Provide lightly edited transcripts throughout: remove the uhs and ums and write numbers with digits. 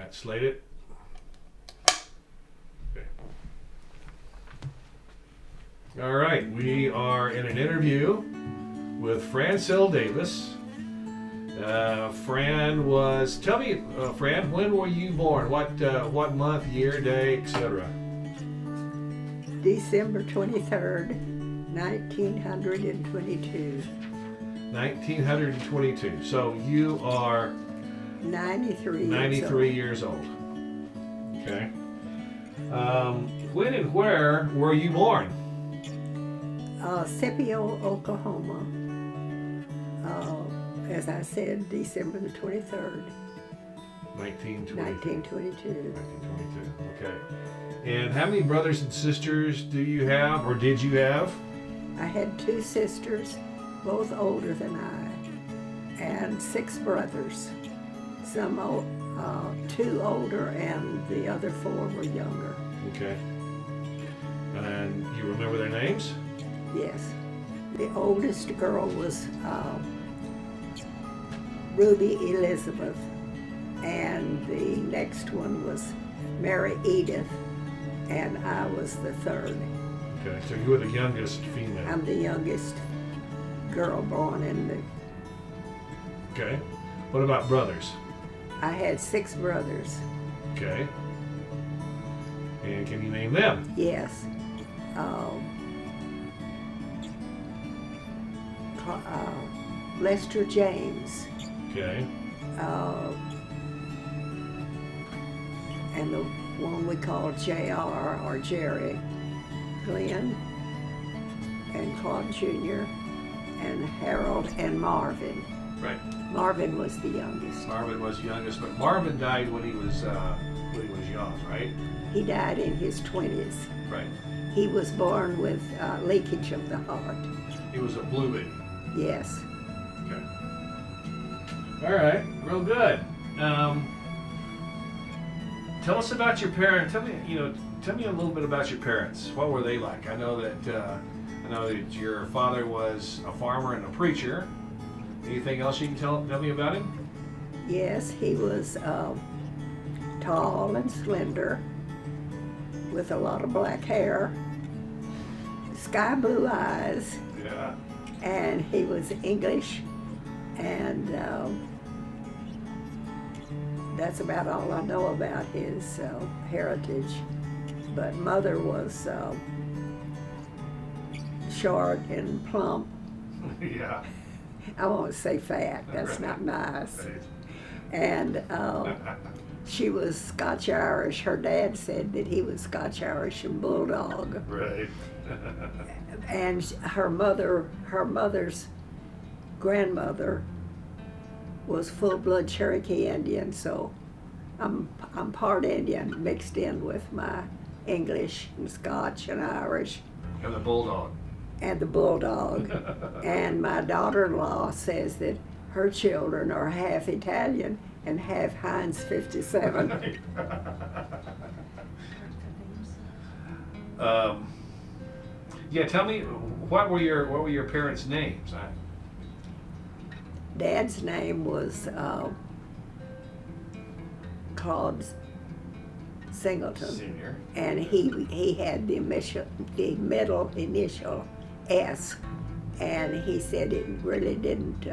that. Slate it. Okay. All right, we are in an interview with Francille Davis. Fran was. Tell me, Fran, when were you born? What month, year, day, etc. December 23rd, 1922. 1922. So you are 93 years old. Okay. When and where were you born? Scipio, Oklahoma. As I said, December the 23rd, 1922. 1922. 1922. Okay. And how many brothers and sisters do you have, or did you have? I had 2 sisters, both older than I, and 6 brothers. Some 2 older, and the other 4 were younger. Okay. And you remember their names? Yes. The oldest girl was Ruby Elizabeth, and the next one was Mary Edith, and I was the 3rd. Okay, so you were the youngest female. I'm the youngest girl born in the... Okay. What about brothers? I had 6 brothers. Okay. And can you name them? Yes. Lester James. Okay. And the one we call JR or Jerry. Glenn and Claude Jr. and Harold and Marvin. Right. Marvin was the youngest. Marvin was youngest, but Marvin died when he was young, right? He died in his 20s. Right. He was born with leakage of the heart. He was a blue baby. Yes. Okay. All right. Real good. Tell us about your parents. Tell me a little bit about your parents. What were they like? I know that your father was a farmer and a preacher. Anything else you can tell me about him? Yes, he was tall and slender, with a lot of black hair, sky blue eyes. Yeah. And he was English, and that's about all I know about his heritage. But mother was short and plump. Yeah. I won't say fat, that's not nice. Right. And she was Scotch-Irish. Her dad said that he was Scotch-Irish and Bulldog. Right. And her mother's grandmother was full-blood Cherokee Indian, so I'm part Indian mixed in with my English and Scotch and Irish. And the Bulldog. And the Bulldog. And my daughter-in-law says that her children are half Italian and half Heinz 57. Yeah, tell me, what were your parents' names? Dad's name was Claude Singleton. Senior. And he had the middle initial S, and he said it really didn't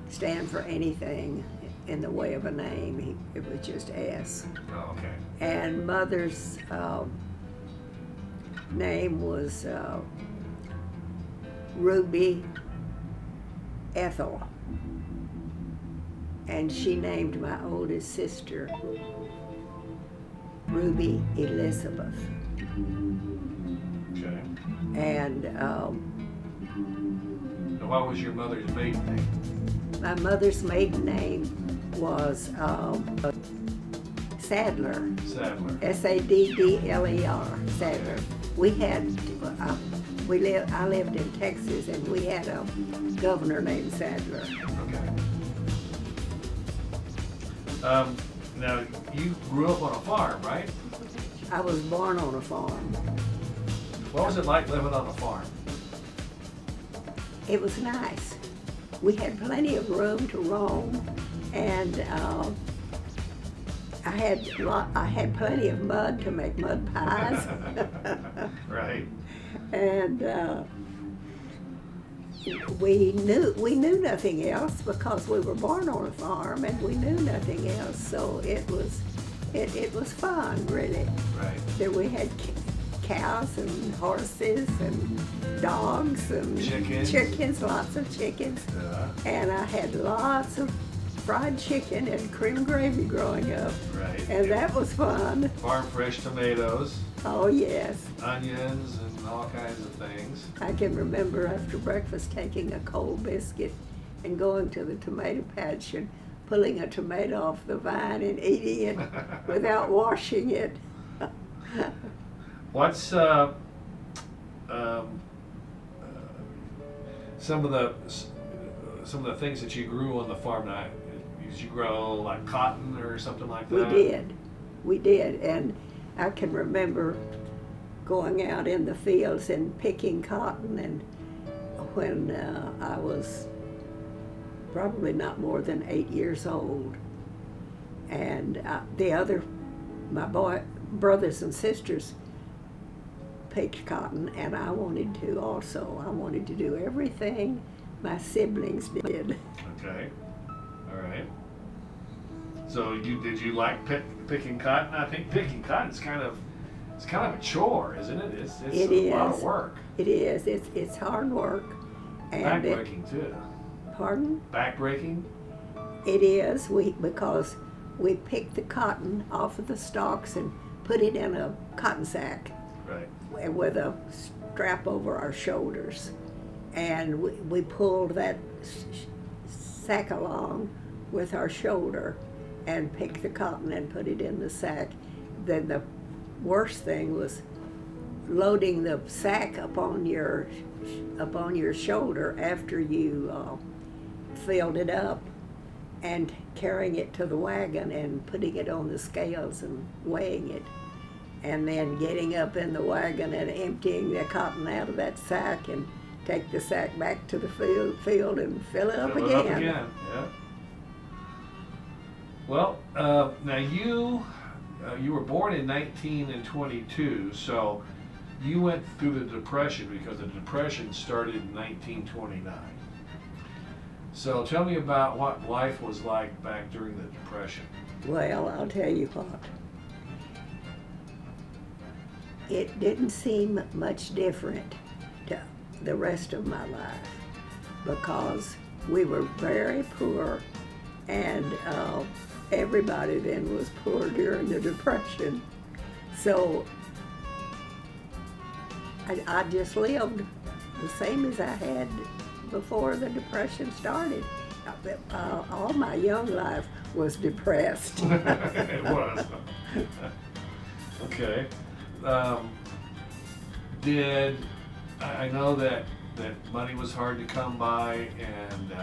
stand for anything in the way of a name. It was just S. Oh, okay. And mother's name was Ruby Ethel, and she named my oldest sister Ruby Elizabeth. Okay. And What was your mother's maiden name? my mother's maiden name was Sadler. Sadler. Saddler. Sadler. We had I lived in Texas, and we had a governor named Sadler. Okay. Now, you grew up on a farm, right? I was born on a farm. What was it like living on a farm? It was nice. We had plenty of room to roam, and I had plenty of mud to make mud pies. Right. And we knew nothing else because we were born on a farm, and we knew nothing else. So it was fun, really. Right. There we had cows and horses and dogs and chickens, lots of chickens. And I had lots of fried chicken and cream gravy growing up. Right. And that was fun. Farm fresh tomatoes. Oh, yes. Onions and all kinds of things. I can remember after breakfast taking a cold biscuit and going to the tomato patch and pulling a tomato off the vine and eating it without washing it. What's some of the things that you grew on the farm now? Did you grow like cotton or something like that? We did, and I can remember going out in the fields and picking cotton, and when I was probably not more than 8 years old, and my brothers and sisters picked cotton, and I wanted to also. I wanted to do everything my siblings did. Okay, all right. So did you like picking cotton? I think picking cotton is kind of a chore, isn't it? It's a lot of work. It is. It's hard work. And backbreaking too. Pardon? Backbreaking? It is. Because we picked the cotton off of the stalks and put it in a cotton sack. Right. With a strap over our shoulders. And we pulled that sack along with our shoulder and picked the cotton and put it in the sack. Then the worst thing was loading the sack upon your shoulder after you filled it up, and carrying it to the wagon and putting it on the scales and weighing it, and then getting up in the wagon and emptying the cotton out of that sack and take the sack back to the field and fill it up again. Yeah. Well, now you were born in 1922, so you went through the Depression, because the Depression started in 1929. So tell me about what life was like back during the Depression. Well, I'll tell you what. It didn't seem much different to the rest of my life, because we were very poor, and everybody then was poor during the Depression. So I just lived the same as I had before the Depression started. All my young life was depressed. It was. Okay. I know that money was hard to come by, and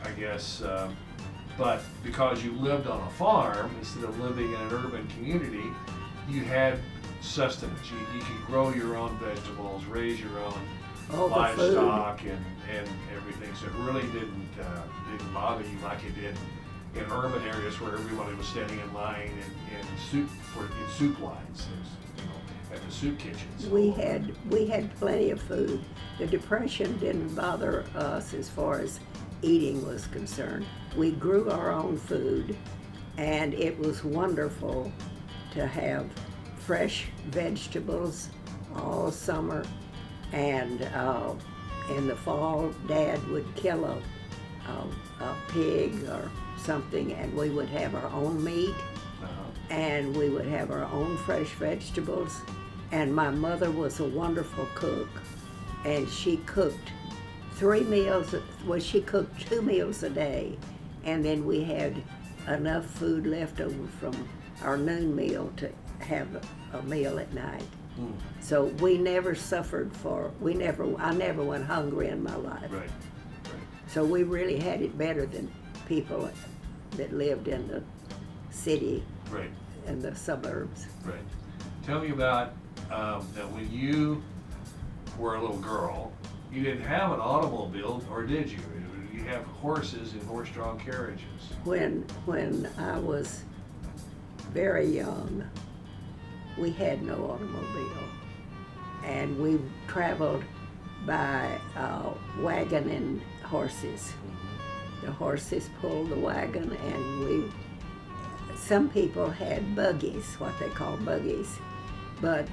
I guess, but because you lived on a farm instead of living in an urban community, you had sustenance. You could grow your own vegetables, raise your own livestock and everything. So it really didn't bother you like it did in urban areas where everybody was standing in line in soup lines, at the soup kitchens. We had plenty of food. The Depression didn't bother us as far as eating was concerned. We grew our own food, and it was wonderful to have fresh vegetables all summer. And in the fall, Dad would kill a pig or something, and we would have our own meat, and we would have our own fresh vegetables. And my mother was a wonderful cook, and she cooked 3 meals. Well, she cooked 2 meals a day, and then we had enough food left over from our noon meal to have a meal at night. So we never suffered I never went hungry in my life. Right. So we really had it better than people that lived in the city. Right. And the suburbs. Right. Tell me about that when you were a little girl, you didn't have an automobile, or did you? You you have horses and horse-drawn carriages. When I was very young, we had no automobile, and we traveled by wagon and horses. The horses pulled the wagon, and some people had buggies, what they call buggies, but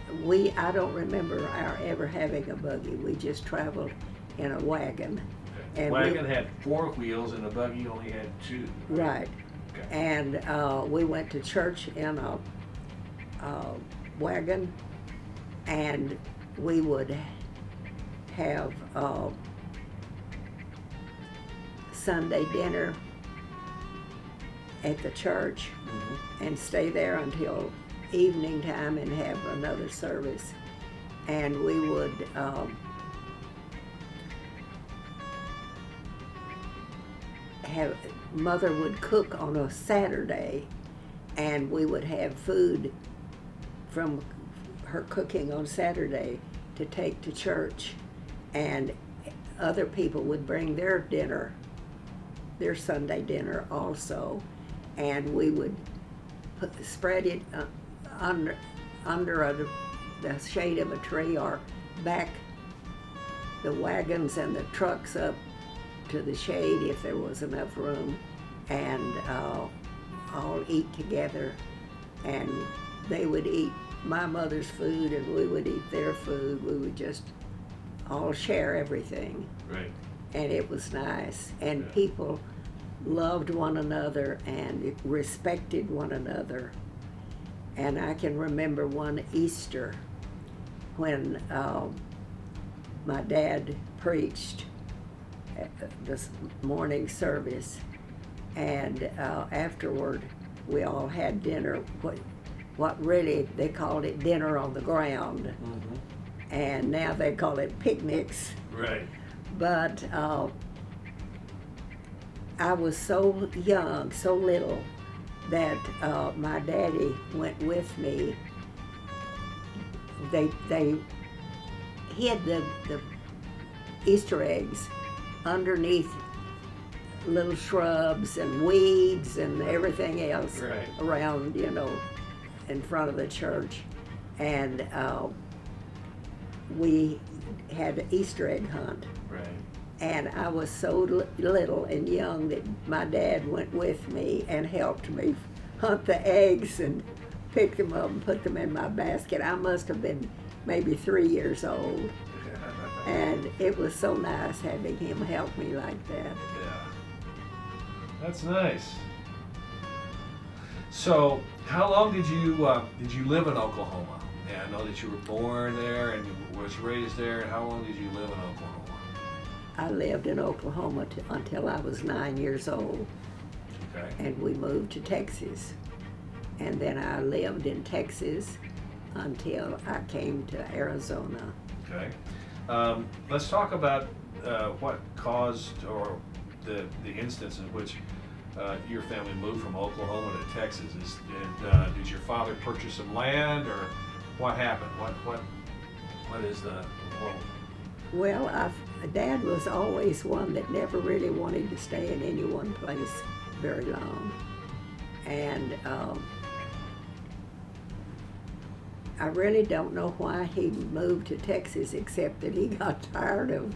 I don't remember our ever having a buggy. We just traveled in a wagon. Okay. And Wagon had 4 wheels and a buggy only had 2. Right. Okay. And we went to church in a wagon, and we would have Sunday dinner at the church and stay there until evening time and have another service. And we would Mother would cook on a Saturday, and we would have food from her cooking on Saturday to take to church, and other people would bring their dinner, their Sunday dinner also, and we would spread it under the shade of a tree, or back the wagons and the trucks up to the shade if there was enough room, and all eat together. And they would eat my mother's food and we would eat their food. We would just all share everything. Right. And it was nice. And Yeah. people loved one another and respected one another. And I can remember one Easter when my dad preached at this morning service, and afterward we all had dinner, what really they called it dinner on the ground, and now they call it picnics. Right. But I was so young, so little, that my daddy went with me. They hid the Easter eggs underneath little shrubs and weeds and everything else Right. around, in front of the church. And we had an Easter egg hunt. Right. And I was so little and young that my dad went with me and helped me hunt the eggs and pick them up and put them in my basket. I must have been maybe 3 years old. And it was so nice having him help me like that. Yeah. That's nice. So, how long did you live in Oklahoma? Yeah, I know that you were born there and was raised there. How long did you live in Oklahoma? I lived in Oklahoma until I was 9 years old, Okay. and we moved to Texas. And then I lived in Texas until I came to Arizona. Okay. Let's talk about what caused, or the instance in which your family moved from Oklahoma to Texas. Did your father purchase some land, or what happened? What is the Well, Dad was always one that never really wanted to stay in any one place very long. And I really don't know why he moved to Texas, except that he got tired of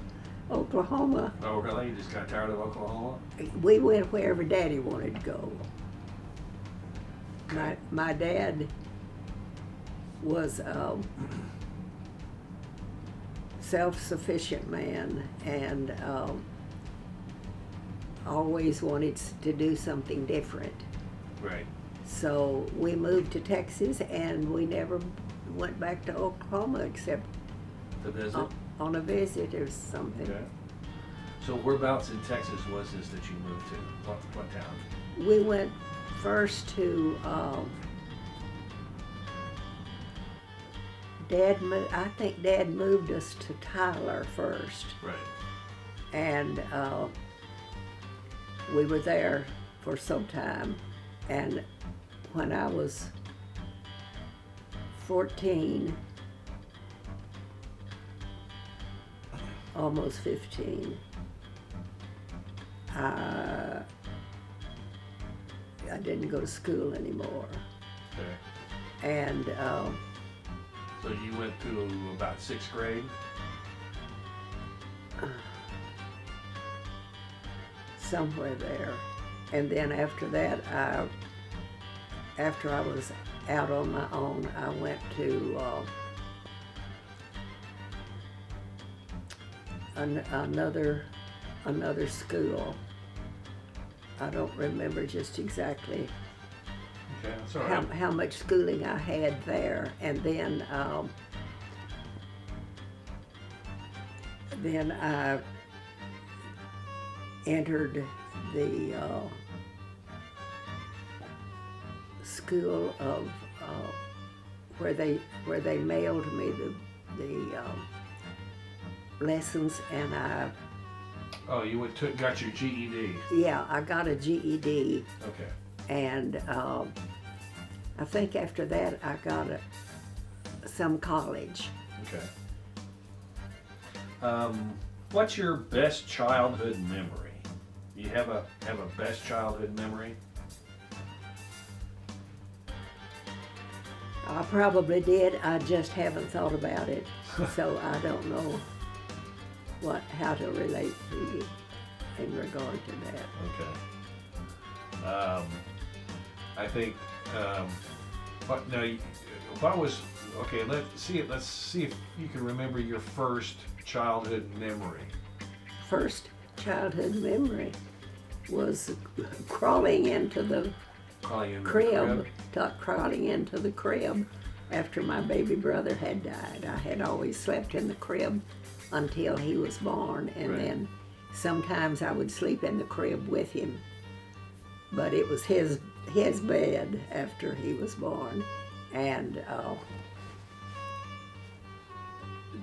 Oklahoma. Oh, really? You just got tired of Oklahoma? We went wherever Daddy wanted to go. My dad was a self-sufficient man, and always wanted to do something different. Right. So we moved to Texas, and we never went back to Oklahoma except To visit? on a visit or something. Okay. So whereabouts in Texas was this that you moved to? What town? We went first to I think Dad moved us to Tyler first, Right. and we were there for some time. And when I was 14, almost 15, I didn't go to school anymore. Okay. And So you went to about 6th grade? somewhere there. And then after that, after I was out on my own, I went to another school. I don't remember just exactly Okay, that's all right. how much schooling I had there, and then I entered the school of where they mailed me the lessons, and Oh, you got your GED. I got a GED, Okay. and I think after that I got some college. Okay. What's your best childhood memory? You have a best childhood memory? I probably did. I just haven't thought about it, so I don't know how to relate to you in regard to that. Okay. I think let's see if you can remember your first childhood memory. First childhood memory was crawling into the crib after my baby brother had died. I had always slept in the crib until he was born, and Right. then sometimes I would sleep in the crib with him. But it was his bed after he was born, and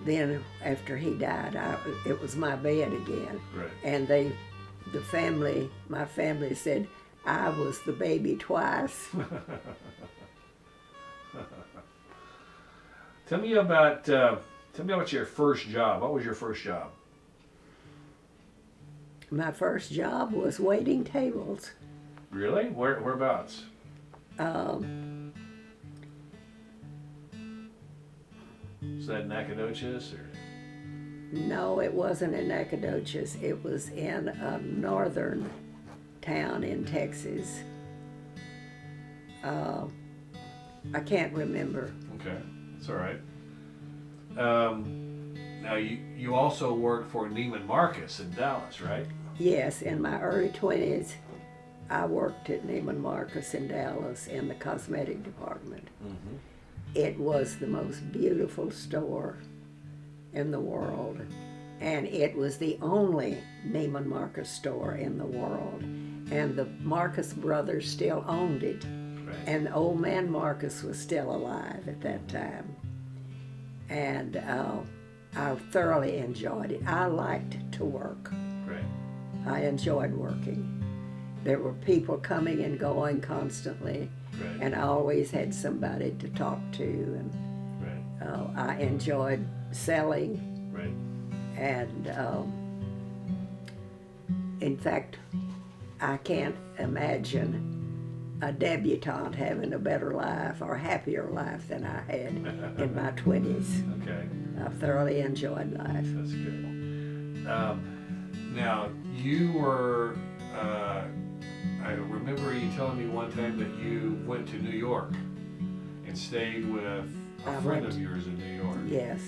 then after he died, it was my bed again. Right. And my family said I was the baby twice. Tell me about your first job. What was your first job? My first job was waiting tables. Really? Whereabouts? Is that Nacogdoches or? No, it wasn't in Nacogdoches. It was in a northern town in Texas. I can't remember. Okay, that's all right. Now you also worked for Neiman Marcus in Dallas, right? Yes, in my early 20s, I worked at Neiman Marcus in Dallas in the cosmetic department. Mm-hmm. It was the most beautiful store in the world, and it was the only Neiman Marcus store in the world, and the Marcus brothers still owned it. Right. And old man Marcus was still alive at that time. And I thoroughly enjoyed it. I liked to work. Right. I enjoyed working. There were people coming and going constantly, Right. and I always had somebody to talk to. And Right. I enjoyed selling. Right. And in fact, I can't imagine a debutante having a better life or happier life than I had in my 20s. Okay. I thoroughly enjoyed life. That's good. Now you were. I remember you telling me one time that you went to New York and stayed with a friend of yours in New York. Yes.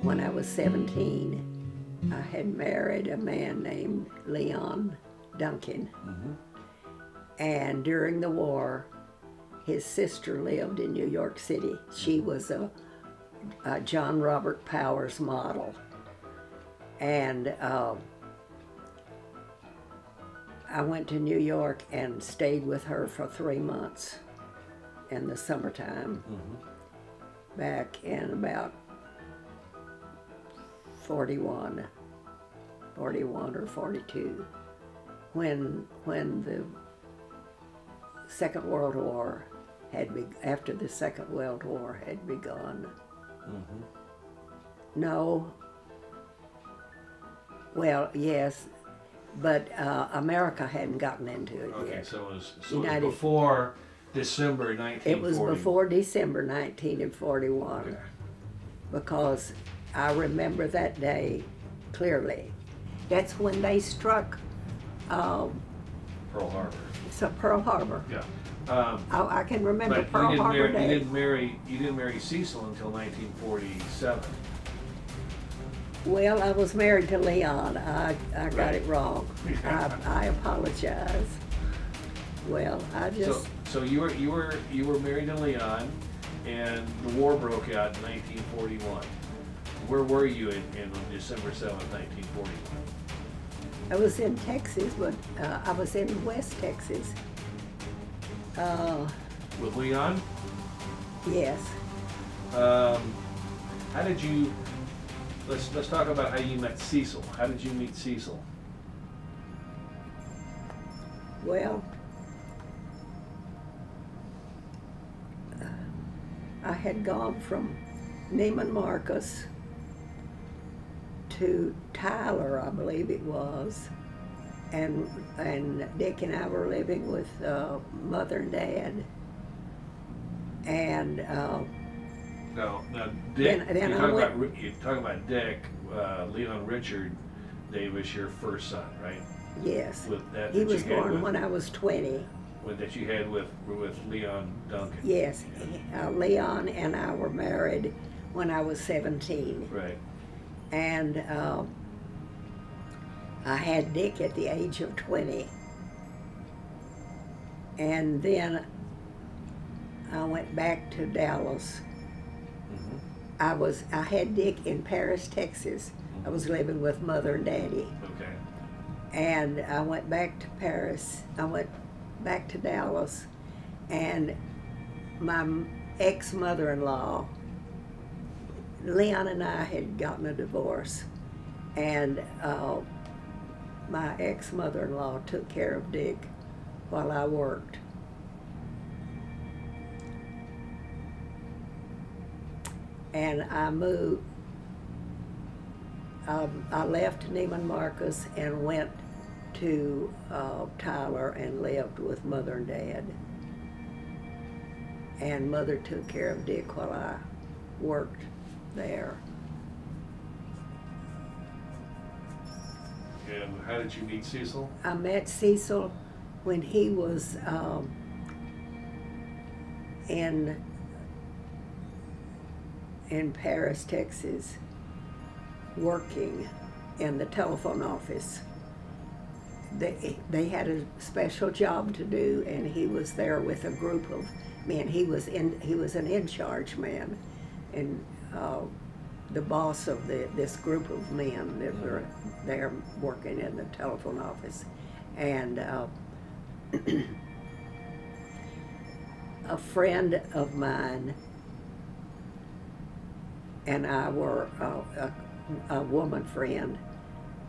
When I was 17, I had married a man named Leon Duncan. Mm-hmm. And during the war, his sister lived in New York City. She was a John Robert Powers model. And I went to New York and stayed with her for 3 months in the summertime, back in about 41 or 42, when the Second World War after the Second World War had begun. Mm-hmm. No, Well, yes, but America hadn't gotten into it Okay, yet. so it was United- before December 1940. It was before December 1941 Okay. because I remember that day clearly. That's when they struck Pearl Harbor. Pearl Harbor. Yeah. I can remember But Pearl Harbor you Day. didn't marry Cecil until 1947. Well, I was married to Leon. I got Right. it wrong. I apologize. Well, I just So you were married to Leon, and the war broke out in 1941. Where were you in December 7th, 1941? I was in Texas, but I was in West Texas. With Leon? Yes. How did you? Let's talk about how you met Cecil. How did you meet Cecil? Well, I had gone from Neiman Marcus to Tyler, I believe it was, and Dick and I were living with Mother and Dad, and Now, Dick. Then you're talking about Dick, Leon Richard Davis, your first son, right? yes, With that he that was you had born with, when I was 20. that you had with Leon Duncan. Yes, Leon and I were married when I was 17. Right. And I had Dick at the age of 20. And then I went back to Dallas. Mm-hmm. I had Dick in Paris, Texas. I was living with Mother and Daddy. Okay. And I went back to Paris. I went back to Dallas. And my ex-mother-in-law, Leon and I had gotten a divorce, and my ex-mother-in-law took care of Dick while I worked. And I moved, I left Neiman Marcus and went to Tyler and lived with Mother and Dad. And Mother took care of Dick while I worked there. And how did you meet Cecil? I met Cecil when he was in Paris, Texas, working in the telephone office. They had a special job to do, and he was there with a group of men. He was an in-charge man, and the boss of this group of men that were there working in the telephone office. And a friend of mine and I were, a woman friend,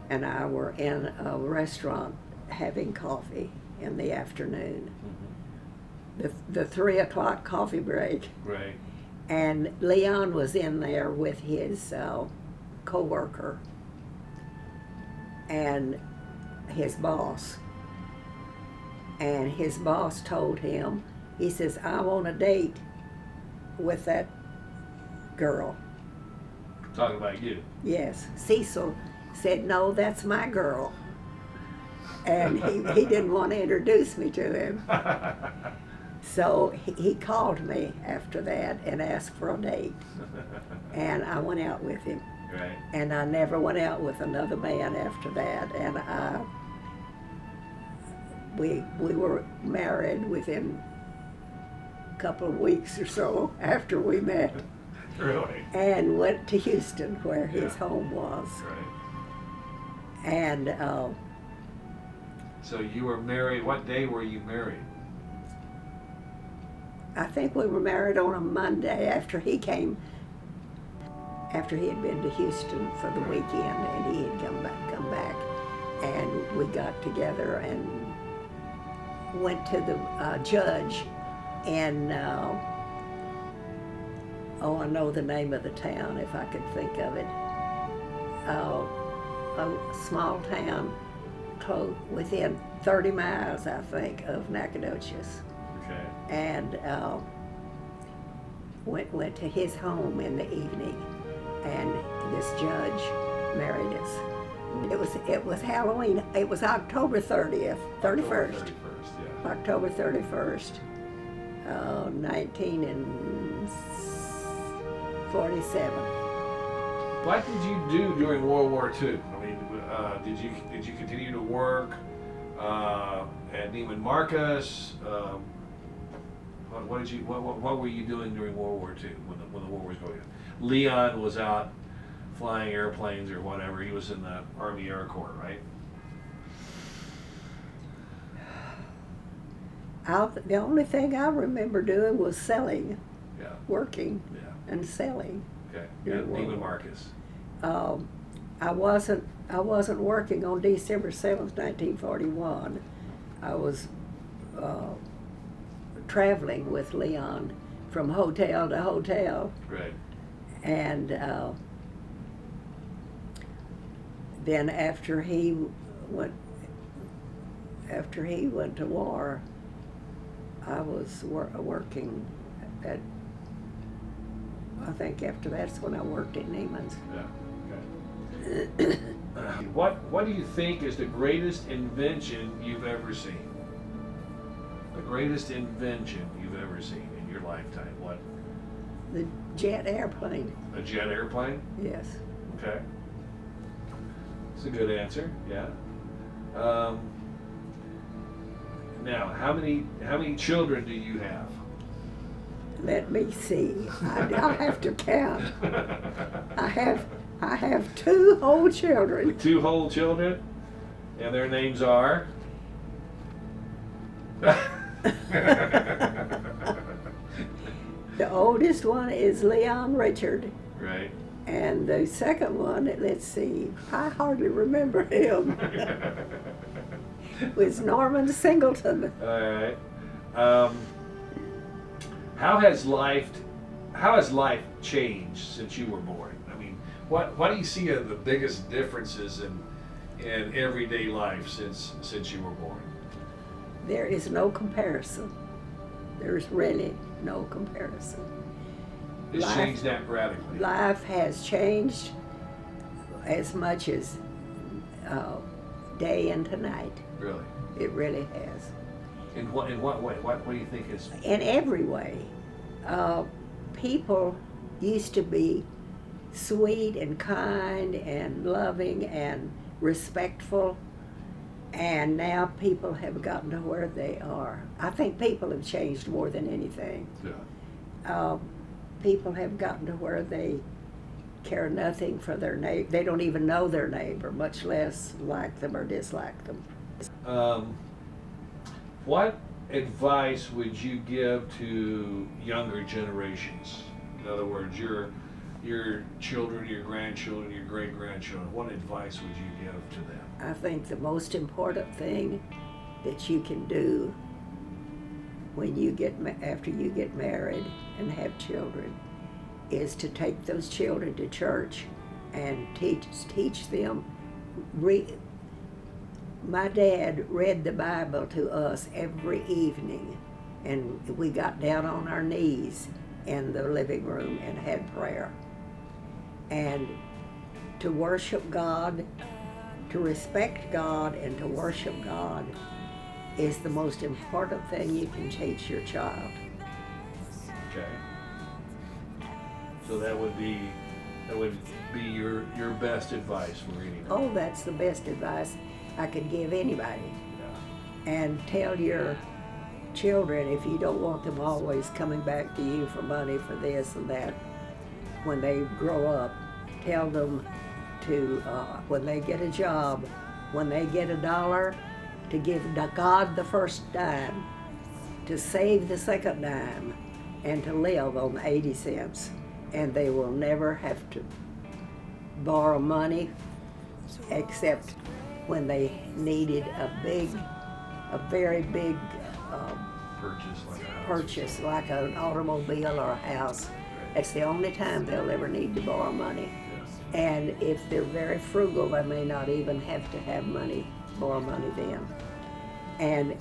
and I were in a restaurant having coffee in the afternoon. Mm-hmm. The 3 o'clock coffee break. Right. And Leon was in there with his co-worker and his boss. And his boss told him, he says, I want a date with that girl. Talking about you. Yes. Cecil said, no, that's my girl. And he didn't want to introduce me to him. So he called me after that and asked for a date. And I went out with him. Right. And I never went out with another man after that. And we were married within a couple of weeks or so after we met. Really? And went to Houston, where his Yeah. home was. Right. And So you were married. What day were you married? I think we were married on a Monday after he came, after he had been to Houston for the weekend, and he had come back, and we got together and went to the judge in, I know the name of the town if I could think of it. a small town within 30 miles, I think, of Nacogdoches. Okay. And went to his home in the evening, and this judge married us. It was Halloween. It was October 31st. October 31st, yeah. October 31st, 1947. What did you do during World War II? I mean, did you continue to work at Neiman Marcus? What were you doing during World War II when the war was going on? Leon was out flying airplanes or whatever. He was in the Army Air Corps, right? The only thing I remember doing was selling, Yeah. working, Yeah. and selling. Okay. During At World Neiman War. Marcus. I wasn't working on December 7th, 1941. I was traveling with Leon from hotel to hotel, Right. and then after he went to war, I was working at. I think after that's when I worked at Neiman's. Yeah. Okay. What do you think is the greatest invention you've ever seen? The greatest invention you've ever seen in your lifetime? What? The jet airplane. A jet airplane? Yes. Okay. That's a good answer. Yeah. Now, how many children do you have? Let me see. I'll have to count. I have 2 whole children. 2 whole children, and their names are. The oldest one is Leon Richard, Right. and the second one, let's see, I hardly remember him, was Norman Singleton. All right. How has life changed since you were born? I mean, what do you see are the biggest differences in everyday life since you were born? There is no comparison. There's really no comparison. It's changed that radically. Life has changed as much as day into night. Really? It really has. In what way? What do you think is? In every way. People used to be sweet and kind and loving and respectful, and now people have gotten to where they are. I think people have changed more than anything. Yeah. People have gotten to where they care nothing for their neighbor. They don't even know their neighbor, much less like them or dislike them. What advice would you give to younger generations? In other words, your children, your grandchildren, your great-grandchildren. What advice would you give to them? I think the most important thing that you can do when you after you get married and have children is to take those children to church and teach them. My dad read the Bible to us every evening, and we got down on our knees in the living room and had prayer. And to worship God, to respect God, and to worship God is the most important thing you can teach your child. Okay. So that would be your best advice for anyone. Oh, that's the best advice I could give anybody. Yeah. And tell your children, if you don't want them always coming back to you for money for this and that, when they grow up, tell them to, when they get a job, when they get $1, to give God the first dime, to save the second dime, and to live on 80 cents. And they will never have to borrow money except when they needed a very big purchase, like an automobile or a house. That's the only time they'll ever need to borrow money. And if they're very frugal, they may not even have to have money, borrow money then. And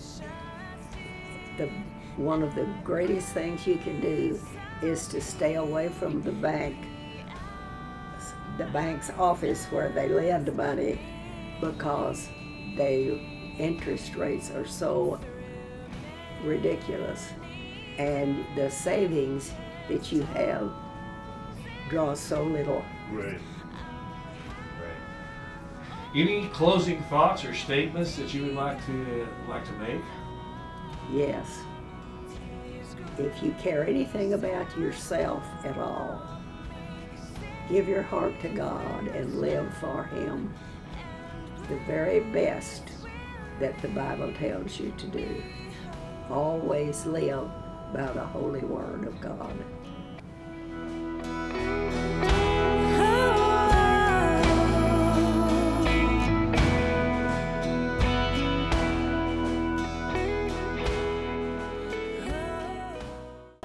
one of the greatest things you can do is to stay away from the bank's office where they lend money, because their interest rates are so ridiculous, and the savings that you have draw so little. Right. Any closing thoughts or statements that you would like to make? Yes. If you care anything about yourself at all, give your heart to God and live for Him. The very best that the Bible tells you to do. Always live by the holy word of God.